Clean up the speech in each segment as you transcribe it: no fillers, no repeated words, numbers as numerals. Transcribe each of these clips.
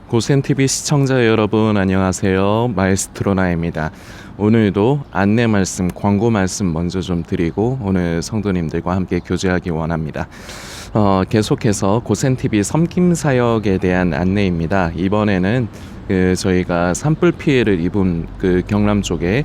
고센TV 시청자 여러분 안녕하세요. 마에스트로나입니다. 오늘도 안내 말씀, 광고 말씀 먼저 좀 드리고 오늘 성도님들과 함께 교제하기 원합니다. 계속해서 고센TV 섬김사역에 대한 안내입니다. 이번에는 저희가 산불 피해를 입은 경남 쪽에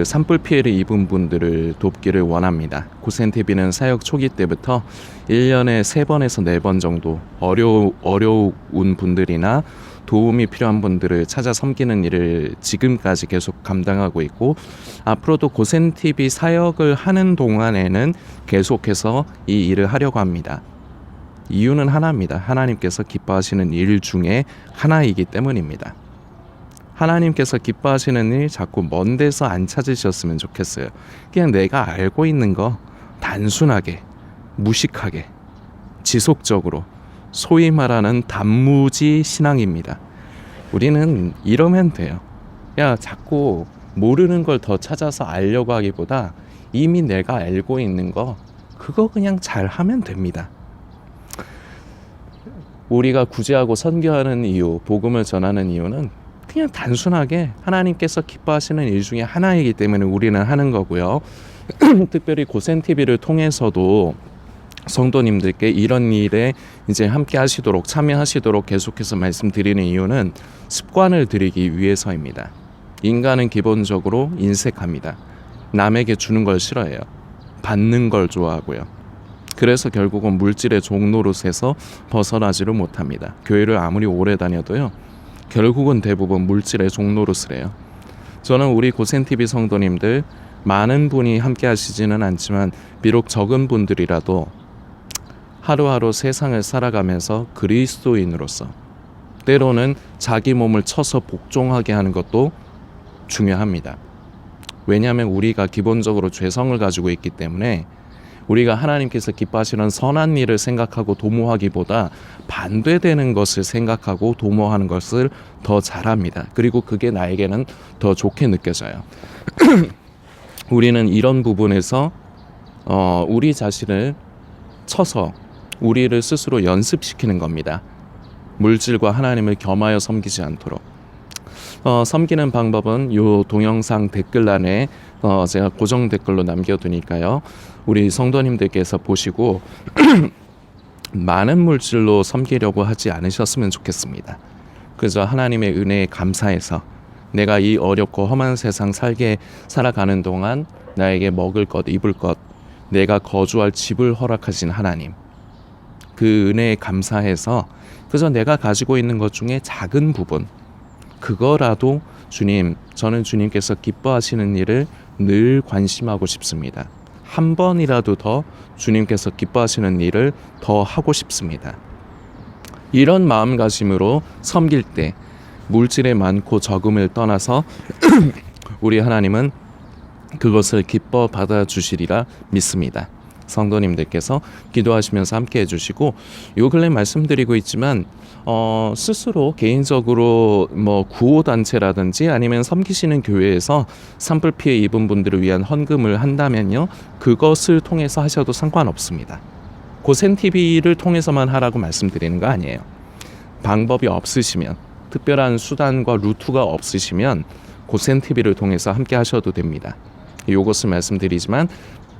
산불 피해를 입은 분들을 돕기를 원합니다. 고센TV는 사역 초기 때부터 1년에 3번에서 4번 정도 어려운 분들이나 도움이 필요한 분들을 찾아 섬기는 일을 지금까지 계속 감당하고 있고, 앞으로도 고센TV 사역을 하는 동안에는 계속해서 이 일을 하려고 합니다. 이유는 하나입니다. 하나님께서 기뻐하시는 일 중에 하나이기 때문입니다. 하나님께서 기뻐하시는 일 자꾸 먼 데서 안 찾으셨으면 좋겠어요. 그냥 내가 알고 있는 거 단순하게, 무식하게, 지속적으로, 소위 말하는 단무지 신앙입니다. 우리는 이러면 돼요. 자꾸 모르는 걸 더 찾아서 알려고 하기보다 이미 내가 알고 있는 거 그거 그냥 잘 하면 됩니다. 우리가 구제하고 선교하는 이유, 복음을 전하는 이유는 그냥 단순하게 하나님께서 기뻐하시는 일 중에 하나이기 때문에 우리는 하는 거고요. 특별히 고센TV를 통해서도 성도님들께 이런 일에 이제 함께 하시도록, 참여하시도록 계속해서 말씀드리는 이유는 습관을 들이기 위해서입니다. 인간은 기본적으로 인색합니다. 남에게 주는 걸 싫어해요. 받는 걸 좋아하고요. 그래서 결국은 물질의 종노릇에서 벗어나지를 못합니다. 교회를 아무리 오래 다녀도요, 결국은 대부분 물질의 종노릇을 해요. 저는 우리 고센TV 성도님들 많은 분이 함께 하시지는 않지만 비록 적은 분들이라도 하루하루 세상을 살아가면서 그리스도인으로서 때로는 자기 몸을 쳐서 복종하게 하는 것도 중요합니다. 왜냐하면 우리가 기본적으로 죄성을 가지고 있기 때문에 우리가 하나님께서 기뻐하시는 선한 일을 생각하고 도모하기보다 반대되는 것을 생각하고 도모하는 것을 더 잘합니다. 그리고 그게 나에게는 더 좋게 느껴져요. 우리는 이런 부분에서 우리 자신을 쳐서 우리를 스스로 연습시키는 겁니다. 물질과 하나님을 겸하여 섬기지 않도록. 섬기는 방법은 이 동영상 댓글란에 제가 고정 댓글로 남겨두니까요. 우리 성도님들께서 보시고 많은 물질로 섬기려고 하지 않으셨으면 좋겠습니다. 그저 하나님의 은혜에 감사해서 내가 이 어렵고 험한 세상 살아가는 동안 나에게 먹을 것, 입을 것, 내가 거주할 집을 허락하신 하나님, 그 은혜에 감사해서 그저 내가 가지고 있는 것 중에 작은 부분, 그거라도 주님, 저는 주님께서 기뻐하시는 일을 늘 관심하고 싶습니다. 한 번이라도 더 주님께서 기뻐하시는 일을 더 하고 싶습니다. 이런 마음가짐으로 섬길 때 물질의 많고 적음을 떠나서 우리 하나님은 그것을 기뻐 받아주시리라 믿습니다. 성도님들께서 기도하시면서 함께 해주시고, 요 근래 말씀드리고 있지만 스스로 개인적으로 구호단체라든지 아니면 섬기시는 교회에서 산불 피해 입은 분들을 위한 헌금을 한다면요, 그것을 통해서 하셔도 상관없습니다. 고센TV를 통해서만 하라고 말씀드리는 거 아니에요. 방법이 없으시면, 특별한 수단과 루트가 없으시면 고센TV를 통해서 함께 하셔도 됩니다. 이것을 말씀드리지만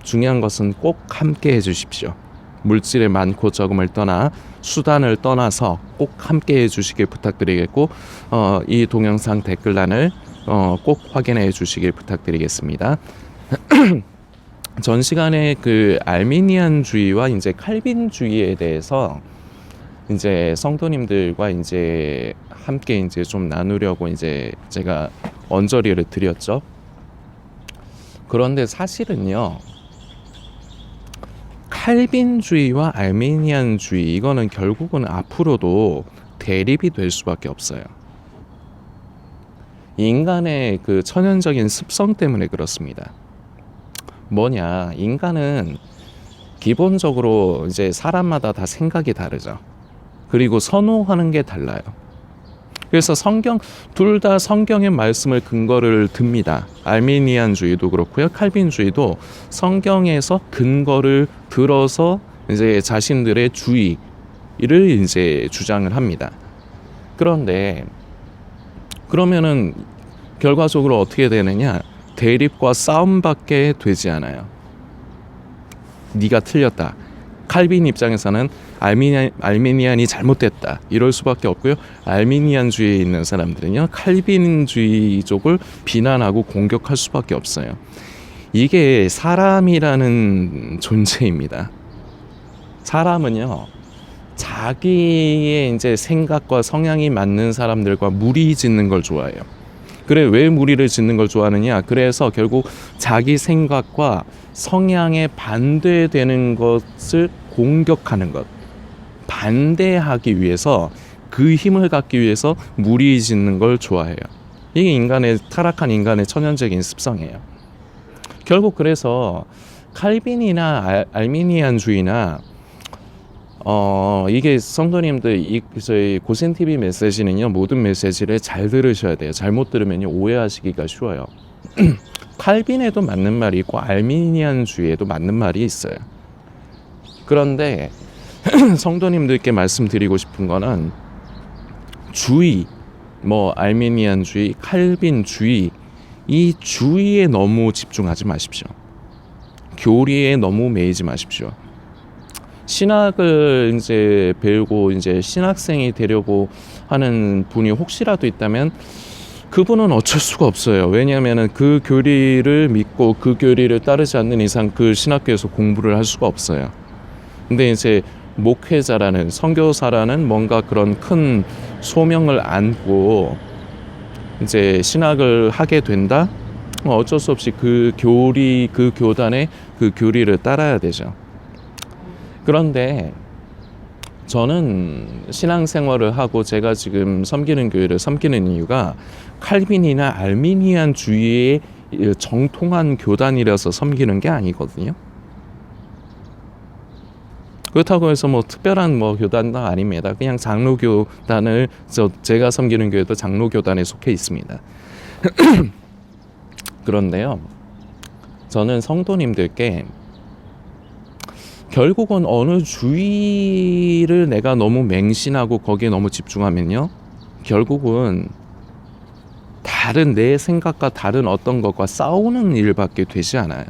중요한 것은 꼭 함께 해주십시오. 물질의 많고 적음을 떠나 수단을 떠나서 꼭 함께 해주시길 부탁드리겠고, 이 동영상 댓글란을 꼭 확인해 주시길 부탁드리겠습니다. 전 시간에 알미니안주의와 이제 칼빈주의에 대해서 이제 성도님들과 이제 함께 이제 좀 나누려고 이제 제가 언저리를 드렸죠. 그런데 사실은요, 칼빈주의와 알미니안주의, 이거는 결국은 앞으로도 대립이 될 수밖에 없어요. 인간의 천연적인 습성 때문에 그렇습니다. 뭐냐, 인간은 기본적으로 이제 사람마다 다 생각이 다르죠. 그리고 선호하는 게 달라요. 그래서 둘 다 성경의 말씀을 근거를 듭니다. 알미니안주의도 그렇고요, 칼빈주의도 성경에서 근거를 들어서 이제 자신들의 주의를 이제 주장을 합니다. 그런데 그러면은 결과적으로 어떻게 되느냐? 대립과 싸움밖에 되지 않아요. 네가 틀렸다. 칼빈 입장에서는 알미니안이 잘못됐다. 이럴 수밖에 없고요. 알미니안주의에 있는 사람들은요. 칼빈주의 쪽을 비난하고 공격할 수밖에 없어요. 이게 사람이라는 존재입니다. 사람은요. 자기의 이제 생각과 성향이 맞는 사람들과 무리 짓는 걸 좋아해요. 그래, 왜 무리를 짓는 걸 좋아하느냐? 그래서 결국 자기 생각과 성향에 반대되는 것을 공격하는 것, 반대하기 위해서, 그 힘을 갖기 위해서 무리 짓는 걸 좋아해요. 이게 타락한 인간의 천연적인 습성이에요. 결국 그래서 칼빈이나 알미니안주의나 이게 성도님들, 저희 고센TV 메시지는요, 모든 메시지를 잘 들으셔야 돼요. 잘못 들으면요, 오해하시기가 쉬워요. 칼빈에도 맞는 말이 있고, 알미니안주의에도 맞는 말이 있어요. 그런데, 성도님들께 말씀드리고 싶은 거는, 알미니안주의, 칼빈주의, 이 주의에 너무 집중하지 마십시오. 교리에 너무 매이지 마십시오. 신학을 이제 배우고 이제 신학생이 되려고 하는 분이 혹시라도 있다면 그분은 어쩔 수가 없어요. 왜냐하면 그 교리를 믿고 그 교리를 따르지 않는 이상 그 신학교에서 공부를 할 수가 없어요. 근데 이제 목회자라는, 선교사라는 뭔가 그런 큰 소명을 안고 이제 신학을 하게 된다? 어쩔 수 없이 그 교단의 그 교리를 따라야 되죠. 그런데 저는 신앙생활을 하고 제가 지금 섬기는 교회를 섬기는 이유가 칼빈이나 알미니안주의의 정통한 교단이라서 섬기는 게 아니거든요. 그렇다고 해서 특별한 교단도 아닙니다. 그냥 장로교단을, 제가 섬기는 교회도 장로교단에 속해 있습니다. 그런데요, 저는 성도님들께 결국은 어느 주의를 내가 너무 맹신하고 거기에 너무 집중하면요, 결국은 다른 내 생각과 다른 어떤 것과 싸우는 일밖에 되지 않아요.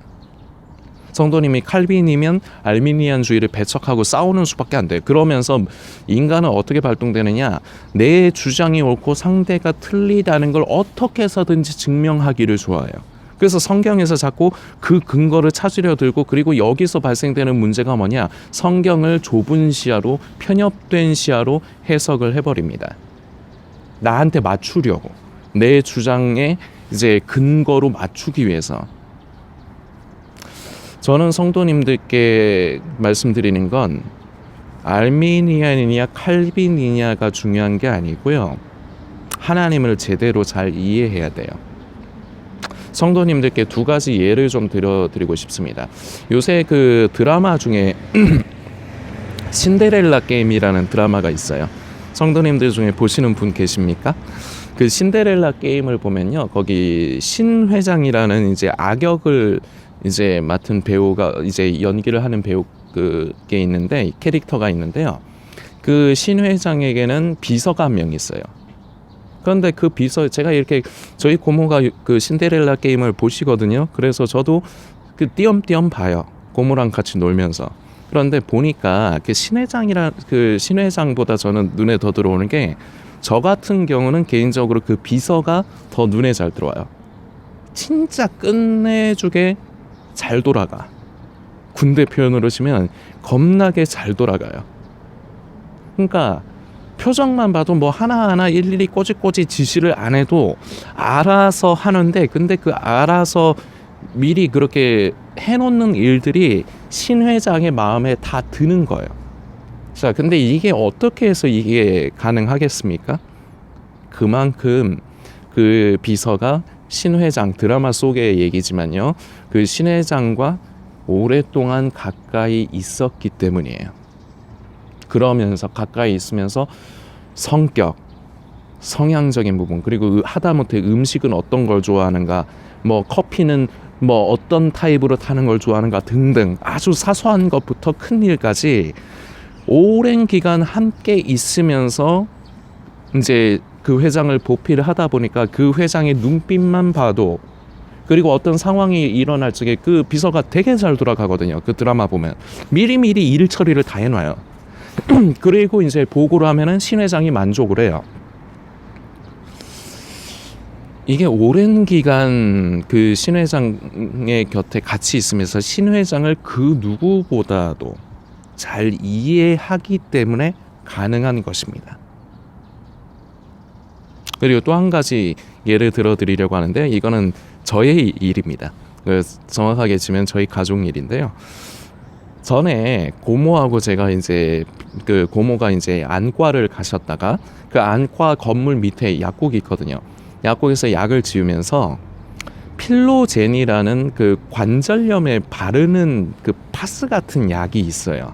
성도님이 칼빈이면 알미니안주의를 배척하고 싸우는 수밖에 안 돼요. 그러면서 인간은 어떻게 발동되느냐? 내 주장이 옳고 상대가 틀리다는 걸 어떻게 해서든지 증명하기를 좋아해요. 그래서 성경에서 자꾸 그 근거를 찾으려 들고, 그리고 여기서 발생되는 문제가 뭐냐? 성경을 좁은 시야로, 편협된 시야로 해석을 해버립니다. 나한테 맞추려고, 내 주장에 이제 근거로 맞추기 위해서. 저는 성도님들께 말씀드리는 건 알미니안이냐 칼빈이냐가 중요한 게 아니고요, 하나님을 제대로 잘 이해해야 돼요. 성도님들께 두 가지 예를 좀 드리고 싶습니다. 요새 그 드라마 중에 신데렐라 게임이라는 드라마가 있어요. 성도님들 중에 보시는 분 계십니까? 그 신데렐라 게임을 보면요, 거기 신 회장이라는 이제 악역을 이제 맡은 배우가, 이제 연기를 하는 배우게 있는데, 캐릭터가 있는데요, 그 신 회장에게는 비서가 한 명 있어요. 그런데 그 비서, 제가 이렇게, 저희 고모가 그 신데렐라 게임을 보시거든요. 그래서 저도 그 띄엄띄엄 봐요, 고모랑 같이 놀면서. 그런데 보니까 그 신회장보다 저는 눈에 더 들어오는 게, 저 같은 경우는 개인적으로 그 비서가 더 눈에 잘 들어와요. 진짜 끝내주게 잘 돌아가. 군대 표현으로 치면 겁나게 잘 돌아가요. 그러니까 표정만 봐도 하나하나 일일이 꼬집꼬집 지시를 안 해도 알아서 하는데, 근데 그 알아서 미리 그렇게 해놓는 일들이 신 회장의 마음에 다 드는 거예요. 자, 근데 이게 어떻게 해서 이게 가능하겠습니까? 그만큼 그 비서가 신 회장, 드라마 속의 얘기지만요, 그 신 회장과 오랫동안 가까이 있었기 때문이에요. 그러면서 가까이 있으면서 성격, 성향적인 부분, 그리고 하다못해 음식은 어떤 걸 좋아하는가, 커피는 어떤 타입으로 타는 걸 좋아하는가 등등, 아주 사소한 것부터 큰 일까지 오랜 기간 함께 있으면서 이제 그 회장을 보필을 하다 보니까 그 회장의 눈빛만 봐도, 그리고 어떤 상황이 일어날 적에 그 비서가 되게 잘 돌아가거든요. 그 드라마 보면 미리미리 일 처리를 다 해놔요. 그리고 이제 보고를 하면은 신 회장이 만족을 해요. 이게 오랜 기간 그 신 회장의 곁에 같이 있으면서 신 회장을 그 누구보다도 잘 이해하기 때문에 가능한 것입니다. 그리고 또 한 가지 예를 들어 드리려고 하는데, 이거는 저의 일입니다. 정확하게 치면 저희 가족 일인데요. 전에 고모하고 제가 이제 그 고모가 이제 안과를 가셨다가 그 안과 건물 밑에 약국이 있거든요. 약국에서 약을 지으면서 필로젠이라는 그 관절염에 바르는 그 파스 같은 약이 있어요.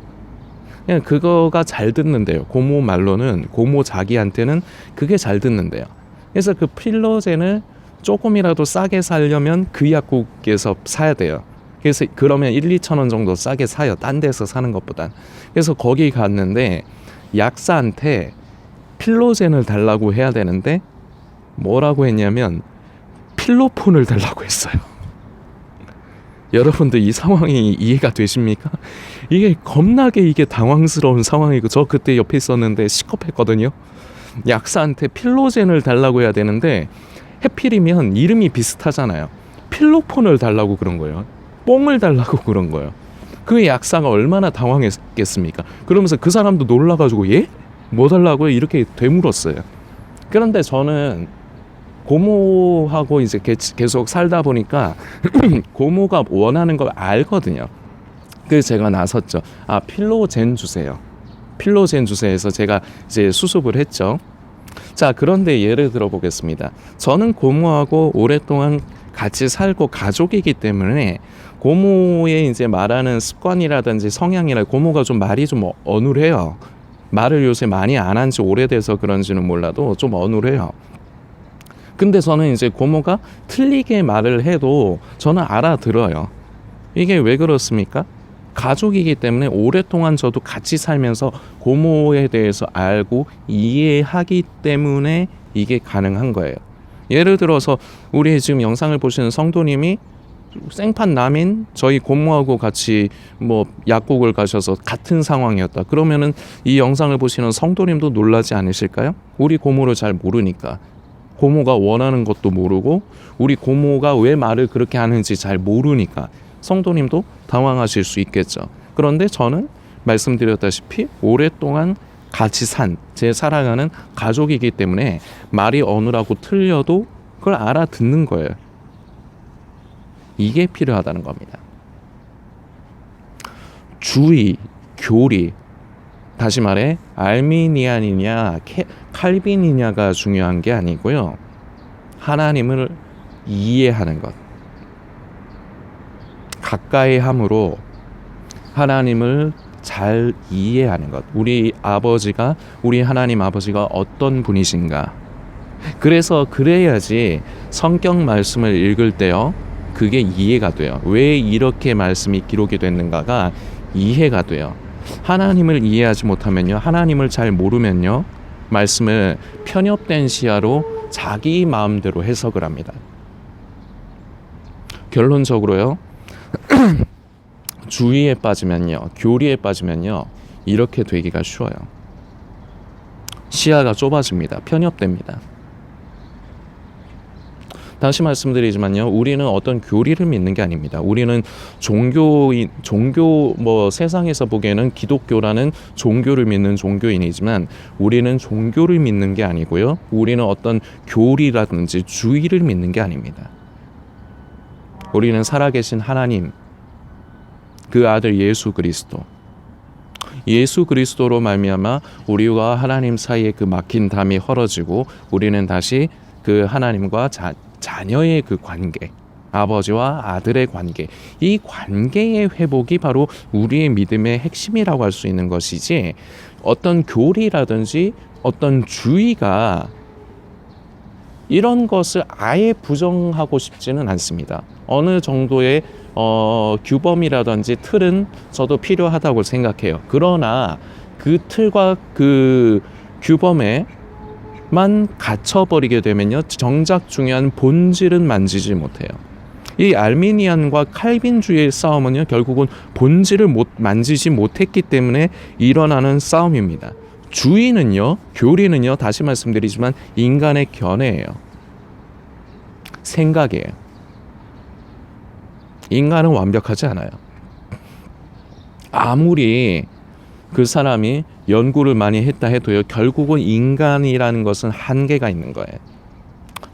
그냥 그거가 잘 듣는데요. 고모 말로는, 고모 자기한테는 그게 잘 듣는데요. 그래서 그 필로젠을 조금이라도 싸게 사려면 그 약국에서 사야 돼요. 그래서 그러면 1, 2천 원 정도 싸게 사요. 딴 데서 사는 것보단. 그래서 거기 갔는데 약사한테 필로젠을 달라고 해야 되는데 뭐라고 했냐면 필로폰을 달라고 했어요. 여러분들 이 상황이 이해가 되십니까? 이게 겁나게 이게 당황스러운 상황이고, 저 그때 옆에 있었는데 시겁했거든요. 약사한테 필로젠을 달라고 해야 되는데 해필이면 이름이 비슷하잖아요. 필로폰을 달라고 그런 거예요. 뽕을 달라고 그런 거예요. 그 약사가 얼마나 당황했겠습니까? 그러면서 그 사람도 놀라가지고 예? 뭐 달라고요? 이렇게 되물었어요. 그런데 저는 고모하고 이제 계속 살다 보니까 고모가 원하는 걸 알거든요. 그래서 제가 나섰죠. 아, 필로젠 주세요. 필로젠 주세요 해서 제가 이제 수습을 했죠. 자, 그런데 예를 들어 보겠습니다. 저는 고모하고 오랫동안 같이 살고 가족이기 때문에 고모의 이제 말하는 습관이라든지 성향이라, 고모가 좀 말이 좀 어눌해요. 말을 요새 많이 안 한 지 오래돼서 그런지는 몰라도 좀 어눌해요. 근데 저는 이제 고모가 틀리게 말을 해도 저는 알아들어요. 이게 왜 그렇습니까? 가족이기 때문에 오랫동안 저도 같이 살면서 고모에 대해서 알고 이해하기 때문에 이게 가능한 거예요. 예를 들어서 우리 지금 영상을 보시는 성도님이 생판 남인 저희 고모하고 같이 뭐 약국을 가셔서 같은 상황이었다. 그러면은 이 영상을 보시는 성도님도 놀라지 않으실까요? 우리 고모를 잘 모르니까. 고모가 원하는 것도 모르고 우리 고모가 왜 말을 그렇게 하는지 잘 모르니까 성도님도 당황하실 수 있겠죠. 그런데 저는 말씀드렸다시피 오랫동안 같이 제 사랑하는 가족이기 때문에 말이 어눌하고 틀려도 그걸 알아듣는 거예요. 이게 필요하다는 겁니다. 주의, 교리, 다시 말해 알미니안이냐 칼빈이냐가 중요한 게 아니고요. 하나님을 이해하는 것. 가까이 함으로 하나님을 잘 이해하는 것. 우리 하나님 아버지가 어떤 분이신가. 그래야지 성경 말씀을 읽을 때요, 그게 이해가 돼요. 왜 이렇게 말씀이 기록이 됐는가가 이해가 돼요. 하나님을 이해하지 못하면요, 하나님을 잘 모르면요, 말씀을 편협된 시야로 자기 마음대로 해석을 합니다. 결론적으로요, 주의에 빠지면요, 교리에 빠지면요, 이렇게 되기가 쉬워요. 시야가 좁아집니다. 편협됩니다. 다시 말씀드리지만요, 우리는 어떤 교리를 믿는 게 아닙니다. 우리는 세상에서 보기에는 기독교라는 종교를 믿는 종교인이지만 우리는 종교를 믿는 게 아니고요, 우리는 어떤 교리라든지 주의를 믿는 게 아닙니다. 우리는 살아계신 하나님, 그 아들 예수 그리스도로 말미암아 우리와 하나님 사이에 그 막힌 담이 헐어지고 우리는 다시 그 하나님과 자녀의 그 관계, 아버지와 아들의 관계, 이 관계의 회복이 바로 우리의 믿음의 핵심이라고 할 수 있는 것이지, 어떤 교리라든지 어떤 주의가 이런 것을 아예 부정하고 싶지는 않습니다. 어느 정도의 규범이라든지 틀은 저도 필요하다고 생각해요. 그러나 그 틀과 그 규범에 갇혀버리게 되면요, 정작 중요한 본질은 만지지 못해요. 이 알미니안과 칼빈주의의 싸움은요, 결국은 본질을 만지지 못했기 때문에 일어나는 싸움입니다. 주의는요, 교리는요, 다시 말씀드리지만 인간의 견해예요. 생각이에요. 인간은 완벽하지 않아요. 아무리 그 사람이 연구를 많이 했다 해도요, 결국은 인간이라는 것은 한계가 있는 거예요.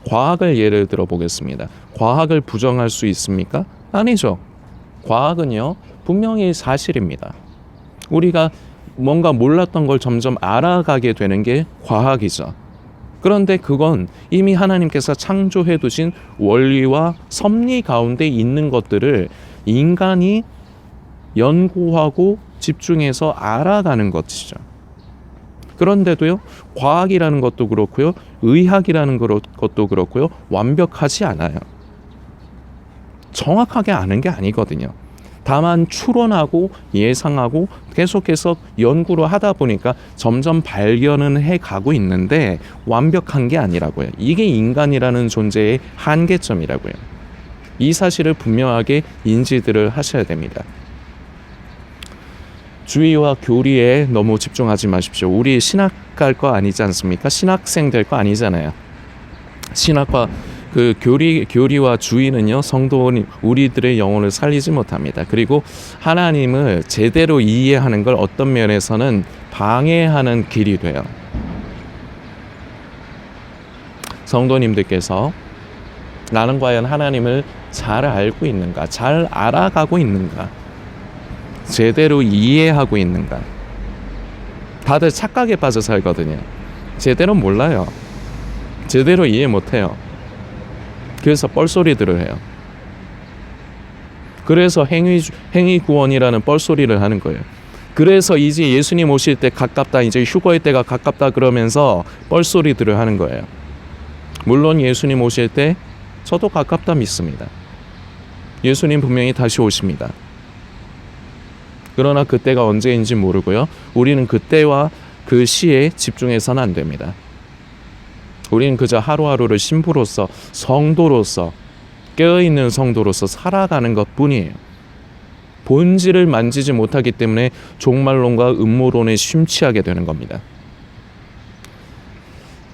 과학을 예를 들어 보겠습니다. 과학을 부정할 수 있습니까? 아니죠. 과학은요, 분명히 사실입니다. 우리가 뭔가 몰랐던 걸 점점 알아가게 되는 게 과학이죠. 그런데 그건 이미 하나님께서 창조해 두신 원리와 섭리 가운데 있는 것들을 인간이 연구하고 집중해서 알아가는 것이죠. 그런데도요, 과학이라는 것도 그렇고요, 의학이라는 것도 그렇고요, 완벽하지 않아요. 정확하게 아는 게 아니거든요. 다만 추론하고 예상하고 계속해서 연구를 하다 보니까 점점 발견은 해가고 있는데 완벽한 게 아니라고요. 이게 인간이라는 존재의 한계점이라고요. 이 사실을 분명하게 인지들을 하셔야 됩니다. 주의와 교리에 너무 집중하지 마십시오. 우리 신학 갈 거 아니지 않습니까? 신학생 될 거 아니잖아요. 신학과 그 교리와 주의는요, 성도는 우리들의 영혼을 살리지 못합니다. 그리고 하나님을 제대로 이해하는 걸 어떤 면에서는 방해하는 길이 돼요. 성도님들께서 나는 과연 하나님을 잘 알고 있는가, 잘 알아가고 있는가, 제대로 이해하고 있는가. 다들 착각에 빠져 살거든요. 제대로 몰라요. 제대로 이해 못해요. 그래서 뻘소리들을 해요. 그래서 행위 구원이라는 뻘소리를 하는 거예요. 그래서 이제 예수님 오실 때 가깝다, 이제 휴거의 때가 가깝다 그러면서 뻘소리들을 하는 거예요. 물론 예수님 오실 때 저도 가깝다 믿습니다. 예수님 분명히 다시 오십니다. 그러나 그때가 언제인지 모르고요, 우리는 그때와 그 시에 집중해서는 안 됩니다. 우리는 그저 하루하루를 신부로서, 성도로서, 깨어있는 성도로서 살아가는 것뿐이에요. 본질을 만지지 못하기 때문에 종말론과 음모론에 심취하게 되는 겁니다.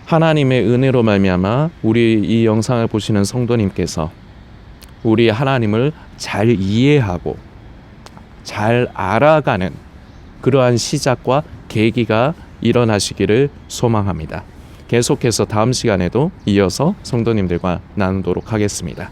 하나님의 은혜로 말미암아 우리 이 영상을 보시는 성도님께서 우리 하나님을 잘 이해하고 잘 알아가는 그러한 시작과 계기가 일어나시기를 소망합니다. 계속해서 다음 시간에도 이어서 성도님들과 나누도록 하겠습니다.